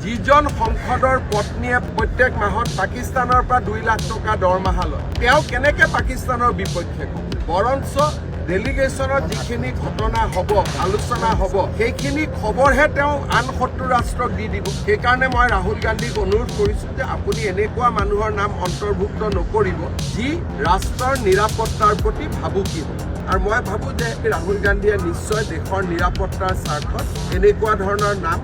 যিজন সংসদৰ পত্নীয়ে প্ৰত্যেক মাহত পাকিস্তানৰ পৰা 2 লাখ টকা দৰমহা লয় তেওঁ কেনেকৈ পাকিস্তানৰ বিপক্ষে ক'ব বৰঞ্চ ডেলিগেশ্যনত যিখিনি ঘটনা হ'ব আলোচনা হ'ব সেইখিনি খবৰহে তেওঁ আন শত্ৰু ৰাষ্ট্ৰক দি দিব সেইকাৰণে মই ৰাহুল গান্ধীক অনুৰোধ কৰিছোঁ যে আপুনি এনেকুৱা মানুহৰ নাম অন্তৰ্ভুক্ত নকৰিব যি ৰাষ্ট্ৰৰ নিৰাপত্তাৰ প্ৰতি ভাবুকি হ'ব আৰু মই ভাবোঁ যে ৰাহুল গান্ধীয়ে নিশ্চয় দেশৰ নিৰাপত্তাৰ স্বাৰ্থত এনেকুৱা ধৰণৰ নাম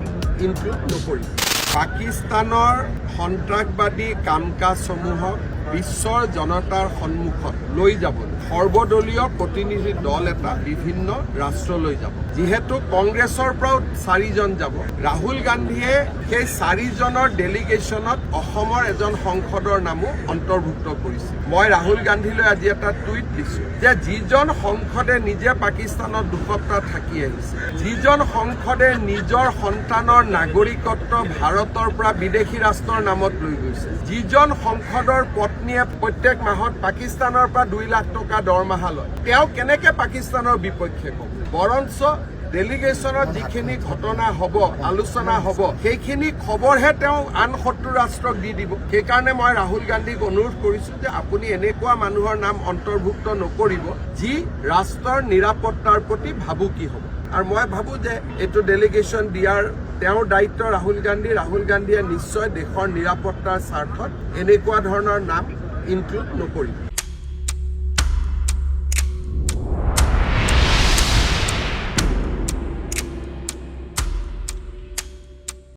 ইনক্লুড নকৰিব পাকিস্তানৰ সন্ত্ৰাসবাদী কাম কাজসমূহক বিশ্বৰ জনতাৰ সন্মুখত লৈ যাব সৰ্বদলীয় প্ৰতিনিধি দল এটা বিভিন্ন ৰাষ্ট্ৰলৈ যাব যিহেতু কংগ্ৰেছৰ পৰাও 4জন যাব ৰাহুল গান্ধীয়ে সেই 4জনৰ ডেলিগেশ্যনত অসমৰ এজন সংসদৰ নামো অন্তৰ্ভুক্ত কৰিছে মই ৰাহুল গান্ধীলৈ আজি এটা টুইট দিছোঁ যে যিজন সংসদে নিজে পাকিস্তানত 2 সপ্তাহ থাকি আহিছে যিজন সংসদে নিজৰ সন্তানৰ নাগৰিকত্ব ভাৰতৰ পৰা বিদেশী ৰাষ্ট্ৰৰ নামত লৈ গৈছে যিজন সংসদৰ পত্নীয়ে প্ৰত্যেক মাহত পাকিস্তানৰ পৰা 2 লাখ টকা দৰমহা লয় তেওঁ কেনেকৈ পাকিস্তানৰ বিপক্ষে ক'ব বৰঞ্চ ডেলিগেশ্যনত যিখিনি ঘটনা হ'ব আলোচনা হ'ব সেইখিনি খবৰহে তেওঁ আন শত্ৰু ৰাষ্ট্ৰক দি দিব সেইকাৰণে মই ৰাহুল গান্ধীক অনুৰোধ কৰিছোঁ যে আপুনি এনেকুৱা মানুহৰ নাম অন্তৰ্ভুক্ত নকৰিব যি ৰাষ্ট্ৰৰ নিৰাপত্তাৰ প্ৰতি ভাবুকি হ'ব আৰু মই ভাবোঁ যে এইটো ডেলিগেশ্যন দিয়াৰ তেওঁৰ দায়িত্ব ৰাহুল গান্ধীয়ে নিশ্চয় দেশৰ নিৰাপত্তাৰ স্বাৰ্থত এনেকুৱা ধৰণৰ নাম ইনক্লুড নকৰিব